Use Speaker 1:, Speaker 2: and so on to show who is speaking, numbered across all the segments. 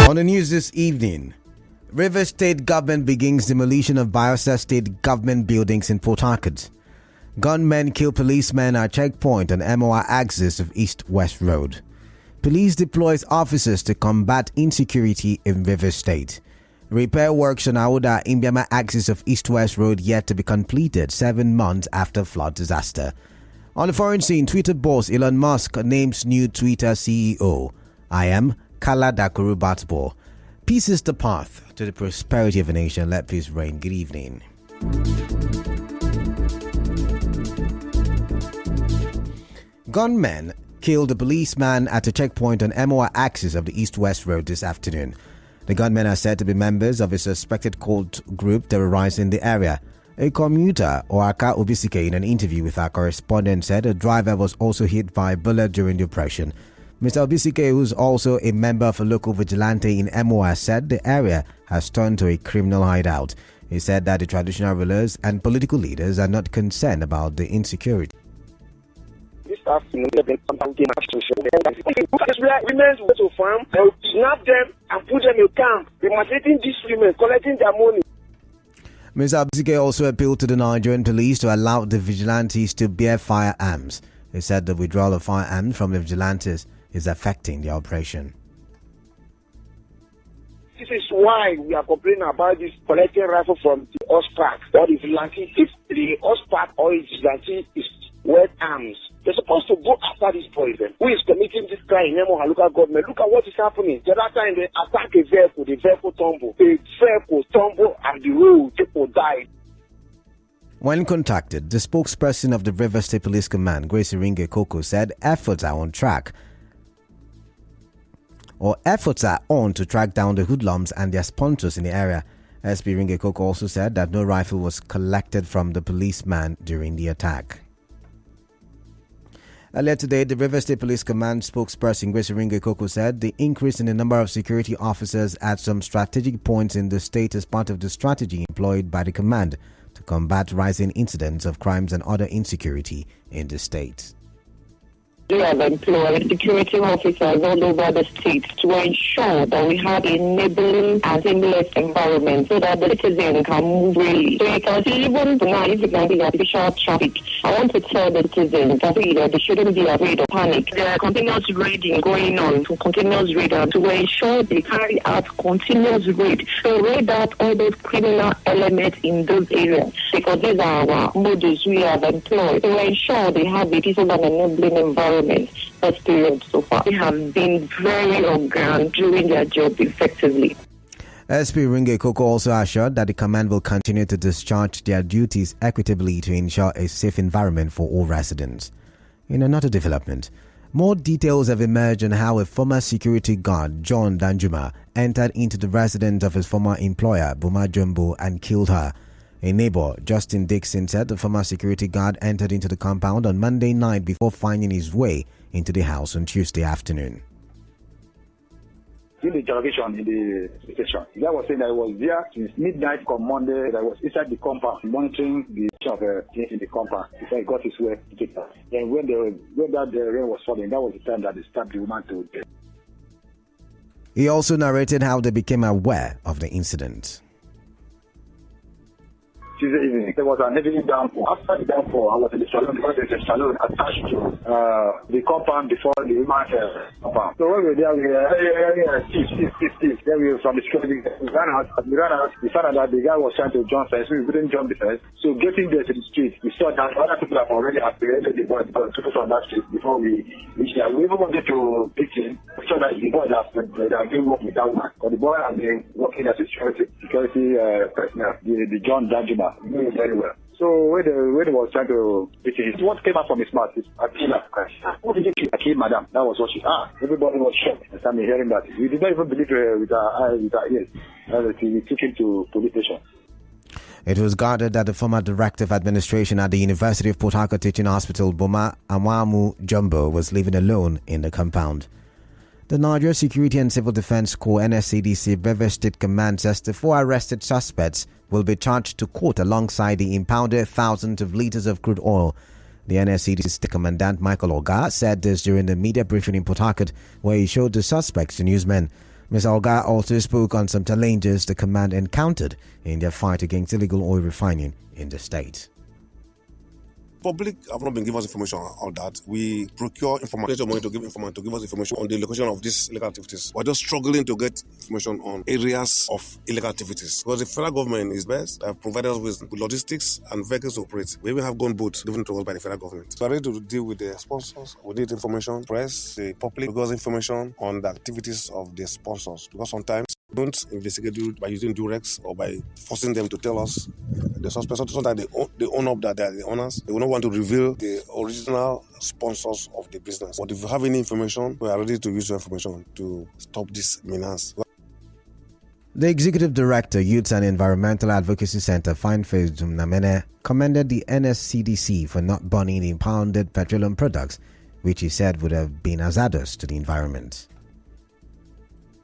Speaker 1: On the news this evening, Rivers State Government begins demolition of Bayelsa State Government buildings in Port Harcourt. Gunmen kill policemen at checkpoint on MOR axis of East-West Road. Police deploys officers to combat insecurity in Rivers State. Repair works on Aouda Imbiama axis of East-West Road yet to be completed 7 months after flood disaster. On the foreign scene, Twitter boss Elon Musk names new Twitter CEO. I am Kala Dakuru Batbo. Peace is the path to the prosperity of a nation. Let peace reign. Good evening. Gunmen killed a policeman at a checkpoint on MOR axis of the East-West Road this afternoon. The gunmen are said to be members of a suspected cult group terrorizing the area. A commuter, Oaka Obisike, in an interview with our correspondent, said a driver was also hit by a bullet during the operation. Mr. Obisike, who is also a member of a local vigilante in MOR, said the area has turned to a criminal hideout. He said that the traditional rulers and political leaders are not concerned about the insecurity.
Speaker 2: This afternoon, women go to farm, they will snap them and put them in camp. They must eating these women, collecting their money.
Speaker 1: Mr. Abzike also appealed to the Nigerian police to allow the vigilantes to bear firearms. He said the withdrawal of firearms from the vigilantes is affecting the operation.
Speaker 2: This is why we are complaining about this collecting rifle from the Ospac or the vigilante. If the Ospac or the vigilante is with arms, they're supposed to go after this poison. Who is committing this crime in Nemo local government? Look at what is happening. The other time they attack a vehicle tumble. The vehicle tumble and the road, people died.
Speaker 1: When contacted, the spokesperson of the Rivers State Police Command, Grace Iringe Koko, said efforts are on to track down the hoodlums and their sponsors in the area. SP Iringe Koko also said that no rifle was collected from the policeman during the attack. Earlier today, the Rivers State Police Command spokesperson Grace Iringe Koko said the increase in the number of security officers at some strategic points in the state is part of the strategy employed by the command to combat rising incidents of crimes and other insecurity in the state.
Speaker 3: We have employed security officers all over the state to ensure that we have a enabling and seamless environment so that the citizens can move freely. So you can see even now, if it can be artificial traffic, I want to tell the citizens that they shouldn't be afraid or panic. There are continuous raiding going on, continuous raid to ensure they carry out continuous raid. So raid out all those criminal elements in those areas because these are our models we have employed to ensure they have a peaceful and enabling environment. That period so far. They have been very on ground doing their job effectively.
Speaker 1: SP Iringe Koko also assured that the command will continue to discharge their duties equitably to ensure a safe environment for all residents. In another development, more details have emerged on how a former security guard, John Danjuma, entered into the residence of his former employer, Buma Jumbo, and killed her. A neighbor, Justin Dixon, said the former security guard entered into the compound on Monday night before finding his way into the house on Tuesday afternoon.
Speaker 4: In the interrogation in the station, the guy was saying that I was there since midnight on Monday. That I was inside the compound monitoring the things in the compound before he got his way to take that. Then when the rain was falling, that was the time that they stabbed the woman to death.
Speaker 1: He also narrated how they became aware of the incident.
Speaker 4: Tuesday evening, there was an heavy downpour. After the downpour, I was in the salon because there's a salon attached to the compound before the woman's compound. So when we were there, we were thief. Then we were from the security. We ran out. We found out that the guy was trying to jump first, so we couldn't jump the first. So getting there to the street, we saw that other people have already apprehended the boy because people from that street before we reached there. We even wanted to beat him. We saw that the boy that had been working with that woman. But the boy had been working as a security personnel, the John Danjuma. Very well. So when he was trying to beat him, what came out from his mouth is Akila. Who did you kill? I killed Madam. That was what she everybody was shocked at me hearing that. We did not even believe with our eyes, with our ears. We took him to police station.
Speaker 1: It was gathered that the former Director of Administration at the University of Port Harcourt Teaching Hospital, Boma Amwamu Jumbo, was living alone in the compound. The Nigeria Security and Civil Defense Corps NSCDC Rivers State Command says the 4 arrested suspects will be charged to court alongside the impounded thousands of liters of crude oil. The NSCDC State Commandant Michael Oga said this during the media briefing in Port Harcourt, where he showed the suspects to newsmen. Ms. Olga also spoke on some challenges the command encountered in their fight against illegal oil refining in the state.
Speaker 5: Public have not been given us information on that. We procure information money to give us information on the location of these illegal activities. We're just struggling to get information on areas of illegal activities because the federal government is best. They have provided us with logistics and vehicles to operate. We even have gunboats given to us by the federal government. We're ready to deal with the sponsors. We need information, press, the public, give us information on the activities of the sponsors because sometimes we don't investigate by using Durex or by forcing them to tell us the suspects. Sometimes they own up that they are the owners. They will not want to reveal the original sponsors of the business. But if you have any information, we are ready to use your information to stop this menace.
Speaker 1: The Executive Director, Youth and Environmental Advocacy Center, Fineface Namene, commended the NSCDC for not banning impounded petroleum products, which he said would have been hazardous to the environment.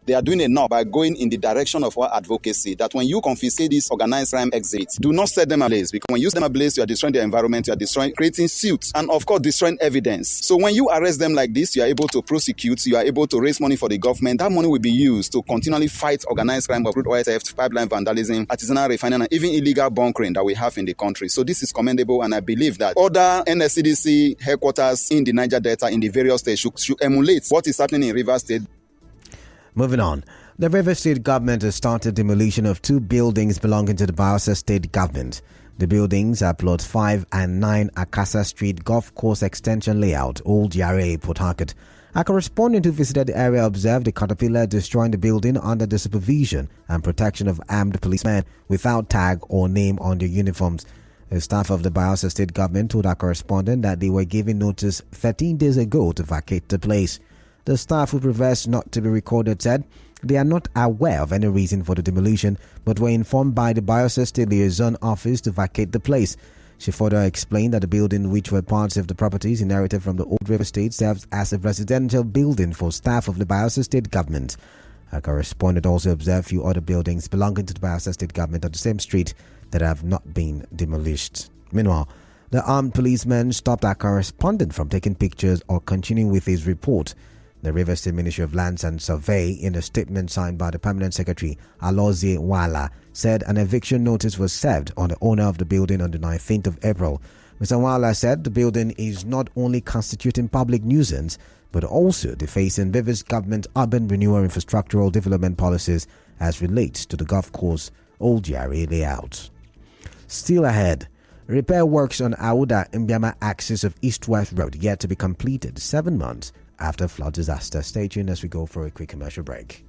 Speaker 6: They are doing enough by going in the direction of our advocacy that when you confiscate these organized crime exits, do not set them ablaze, because when you set them ablaze, you are destroying the environment, you are destroying, creating suits, and of course destroying evidence. So when you arrest them like this, you are able to prosecute, you are able to raise money for the government. That money will be used to continually fight organized crime, crude oil theft, pipeline vandalism, artisanal refining, and even illegal bunkering that we have in the country. So this is commendable, and I believe that other NSCDC headquarters in the Niger Delta in the various states should emulate what is happening in Rivers State.
Speaker 1: Moving on, the Rivers State government has started demolition of 2 buildings belonging to the Bayelsa State government. The buildings are Plot 5 and 9 Akasa Street Golf Course Extension Layout, Old Yare, Port Harcourt. A correspondent who visited the area observed the caterpillar destroying the building under the supervision and protection of armed policemen without tag or name on their uniforms. The staff of the Bayelsa State government told our correspondent that they were given notice 13 days ago to vacate the place. The staff, who professed not to be recorded, said they are not aware of any reason for the demolition, but were informed by the Bayelsa State Liaison Office to vacate the place. She further explained that the building, which were parts of the properties inherited from the old River State, serves as a residential building for staff of the Bayelsa State government. Our correspondent also observed a few other buildings belonging to the Bayelsa State government on the same street that have not been demolished. Meanwhile, the armed policeman stopped our correspondent from taking pictures or continuing with his report. The Rivers State Ministry of Lands and Survey, in a statement signed by the Permanent Secretary, Alozie Wala, said an eviction notice was served on the owner of the building on the 19th of April. Mr. Wala said the building is not only constituting public nuisance, but also defacing Rivers government urban renewal infrastructural development policies as relates to the golf course Old Yare layout. Still ahead, repair works on Auda Mbiama axis of East-West Road yet to be completed 7 months after flood disaster. Stay tuned as we go for a quick commercial break.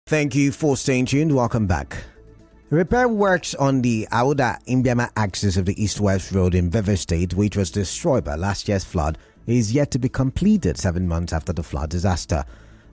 Speaker 1: Thank you for staying tuned. Welcome back. Repair works on the Auda Imbiama axis of the East-West Road in River State, which was destroyed by last year's flood, is yet to be completed 7 months after the flood disaster.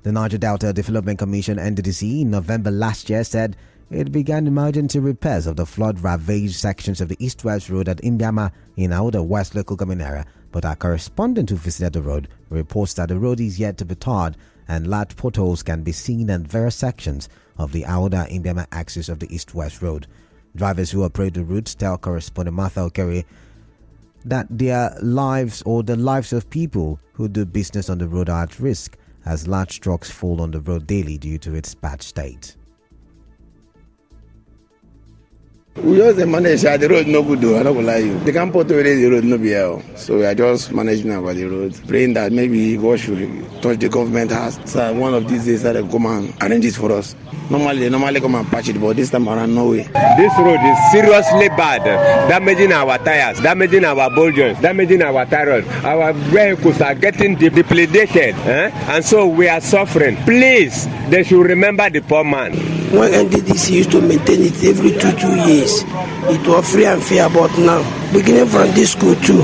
Speaker 1: The Niger Delta Development Commission (NDDC) in November last year said it began emergency repairs of the flood-ravaged sections of the East-West Road at Imbiama in Auda West local government area, but our correspondent who visited the road reports that the road is yet to be tarred and large potholes can be seen at various sections of the Auda Imbiama axis of the East-West Road. Drivers who operate the route tell correspondent Martha Okere that their lives or the lives of people who do business on the road are at risk as large trucks fall on the road daily due to its bad state.
Speaker 7: We just manage the road no good though, I don't lie you. They can't put away the road no be hell. So we are just managing about the road, praying that maybe God should touch the government has. So one of these days that they come and arrange it for us. Normally come and patch it, but this time around no way.
Speaker 8: This road is seriously bad, damaging our tires, damaging our ball joints, damaging our tires. Our vehicles are getting depleted, and so we are suffering. Please, they should remember the poor man.
Speaker 9: When NDDC used to maintain it every 2 years, it was free and fair, but now, beginning from this school too,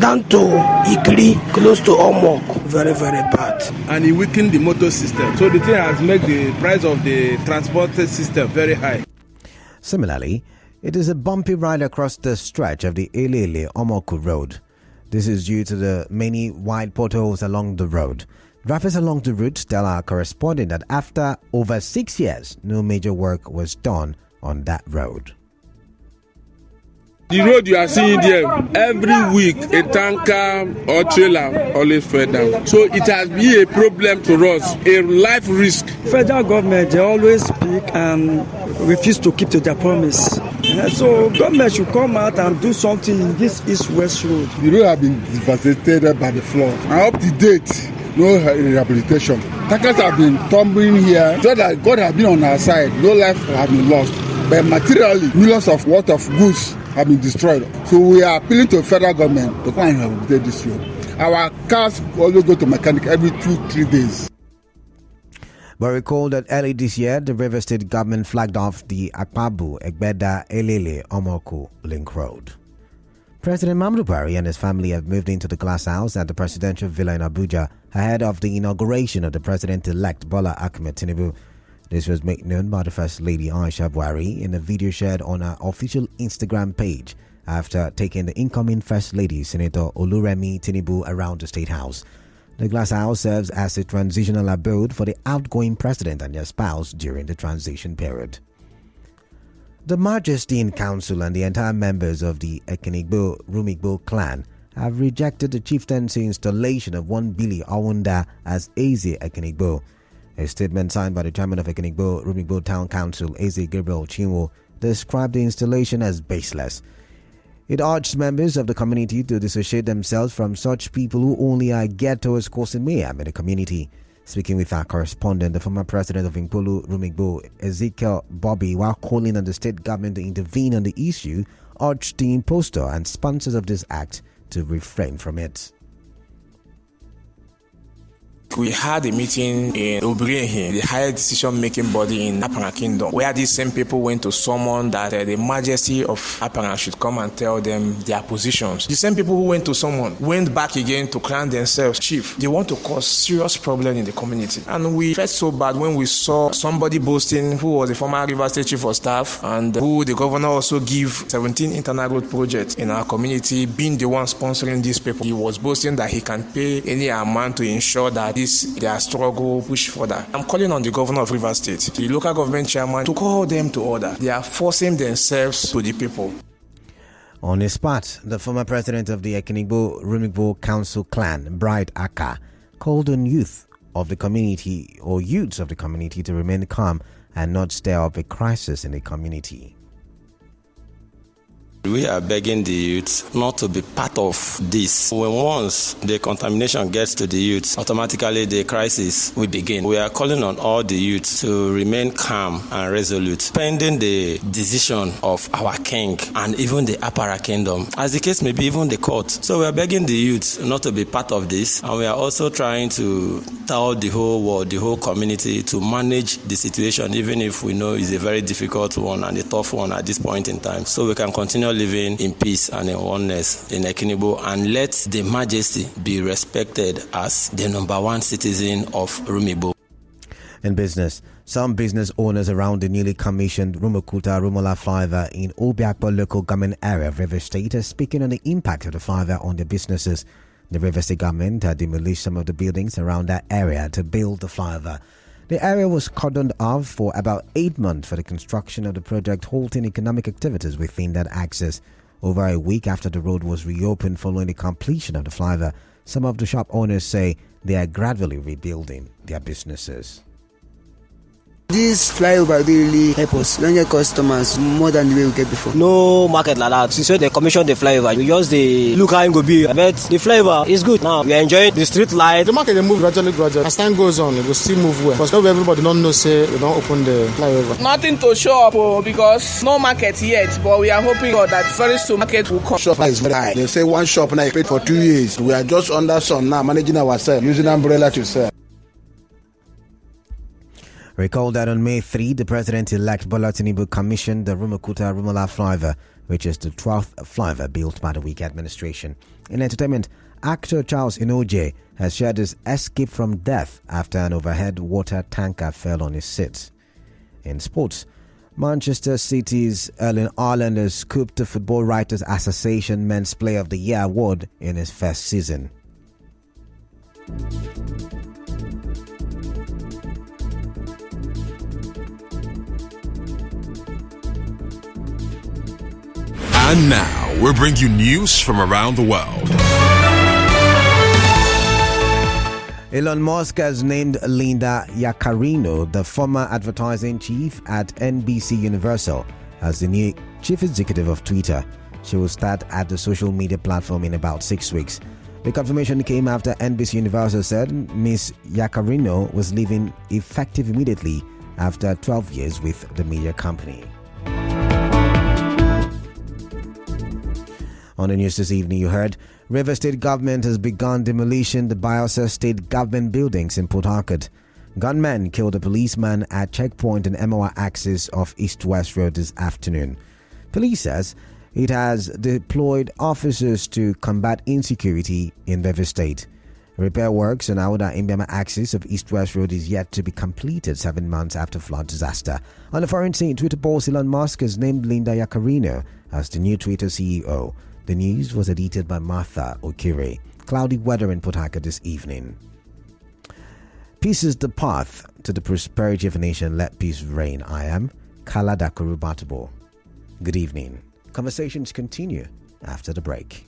Speaker 9: down to Ikri, close to Omok, very, very bad.
Speaker 10: And it weakened the motor system. So the thing has made the price of the transport system very high.
Speaker 1: Similarly, it is a bumpy ride across the stretch of the Elele-Omoku Road. This is due to the many wide potholes along the road. Drivers along the route tell our correspondent that after over 6 years, no major work was done on that road.
Speaker 10: The road you are seeing there, every week a tanker or trailer always fell down. So it has been a problem to us, a life risk.
Speaker 11: Federal government, they always speak and refuse to keep to their promise. So government should come out and do something in this East-West Road.
Speaker 12: The road has been devastated by the flood. And up to date, no rehabilitation. Tankers have been tumbling here, so that God has been on our side. No life has been lost. But materially, millions of worth of goods have been destroyed. So we are appealing to the federal government to come and rehabilitate this road. Our cars always go to mechanic every 2-3 days.
Speaker 1: But recall that early this year, the River State government flagged off the Akpabu Egbeda Elele Omoku Link Road. President Muhammadu Buhari and his family have moved into the glass house at the presidential villa in Abuja ahead of the inauguration of the president-elect Bola Ahmed Tinubu. This was made known by the First Lady Aisha Buhari in a video shared on her official Instagram page after taking the incoming First Lady Senator Oluremi Tinubu around the State House. The glass house serves as a transitional abode for the outgoing president and their spouse during the transition period. The Majesty Council and the entire members of the Ekenigbo-Rumigbo clan have rejected the chieftaincy installation of one Billy Awunda as Eze Ekenigbo. A statement signed by the chairman of Ekenigbo-Rumigbo Town Council, Eze Gabriel Chinwo, described the installation as baseless. It urged members of the community to dissociate themselves from such people who only are geared towards causing mayhem in the community. Speaking with our correspondent, the former president of Rumigbo, Ezekiel Bobby, while calling on the state government to intervene on the issue, urged the impostor and sponsors of this act to refrain from it.
Speaker 13: We had a meeting in Obrehe, the higher decision-making body in Apanga Kingdom, where these same people went to summon that the Majesty of Apanga should come and tell them their positions. The same people who went to summon went back again to crown themselves chief. They want to cause serious problem in the community. And we felt so bad when we saw somebody boasting who was the former River State Chief of Staff and who the governor also gave 17 internal road projects in our community, being the one sponsoring these people. He was boasting that he can pay any amount to ensure that their struggle push further. I'm calling on the governor of Rivers State, the local government chairman, to call them to order. They are forcing themselves to the people.
Speaker 1: On his part, the former president of the Ekenigbo-Rumigbo Council clan, Bright Aka, called on youths of the community to remain calm and not stir up a crisis in the community.
Speaker 14: We are begging the youth not to be part of this. When once the contamination gets to the youth, automatically the crisis will begin. We are calling on all the youth to remain calm and resolute, pending the decision of our king and even the Apara kingdom, as the case may be, even the court. So we are begging the youth not to be part of this, and we are also trying to tell the whole world, the whole community, to manage the situation, even if we know it's a very difficult one and a tough one at this point in time, so we can continue living in peace and in oneness in Ekinibo, and let the majesty be respected as the number one citizen of Rumibo.
Speaker 1: In business, some business owners around the newly commissioned Rumukuta-Rumola flyover in Obiakpo local government area of Rivers State are speaking on the impact of the flyover on their businesses. The Rivers State government had demolished some of the buildings around that area to build the flyover. The area was cordoned off for about 8 months for the construction of the project, halting economic activities within that axis. Over a week after the road was reopened following the completion of the flyover, some of the shop owners say they are gradually rebuilding their businesses.
Speaker 15: This flyover really help us. We get customers more than the way we get before.
Speaker 16: No market like that. Since they commissioned the flyover, we just look how it go be. But the flyover is good now. We are enjoying the street light.
Speaker 17: The market they move gradually. As time goes on, it will still move well. Because everybody don't know say we don't open the flyover.
Speaker 18: Nothing to show up because no market yet. But we are hoping God that very soon market will come.
Speaker 12: Shop is very high. They say one shop now paid for 2 years. We are just under sun now, managing ourselves, using umbrella to sell.
Speaker 1: Recall that on May 3, the President-elect Bola Tinubu commissioned the Rumukuta-Rumola flyover, which is the 12th flyover built by the Wike administration. In entertainment, actor Charles Inoje has shared his escape from death after an overhead water tanker fell on his seat. In sports, Manchester City's Erling Haaland has scooped the Football Writers Association Men's Player of the Year award in his first season.
Speaker 19: And now, we bring you news from around the world.
Speaker 1: Elon Musk has named Linda Yaccarino, the former advertising chief at NBC Universal, as the new chief executive of Twitter. She will start at the social media platform in about 6 weeks. The confirmation came after NBC Universal said Ms. Yaccarino was leaving effective immediately after 12 years with the media company. On the news this evening, you heard Rivers State government has begun demolition the Bielsa State government buildings in Port Harcourt. Gunmen killed a policeman at checkpoint and MOR axis of East-West Road this afternoon. Police says it has deployed officers to combat insecurity in Rivers State. Repair works on Auda Imbiama axis of East-West Road is yet to be completed 7 months after flood disaster. On the foreign scene, Twitter boss Elon Musk has named Linda Yaccarino as the new Twitter CEO. The news was edited by Martha Okire. Cloudy weather in Port Harcourt this evening. Peace is the path to the prosperity of a nation. Let peace reign. I am Kala Dakuru Batabo. Good evening. Conversations continue after the break.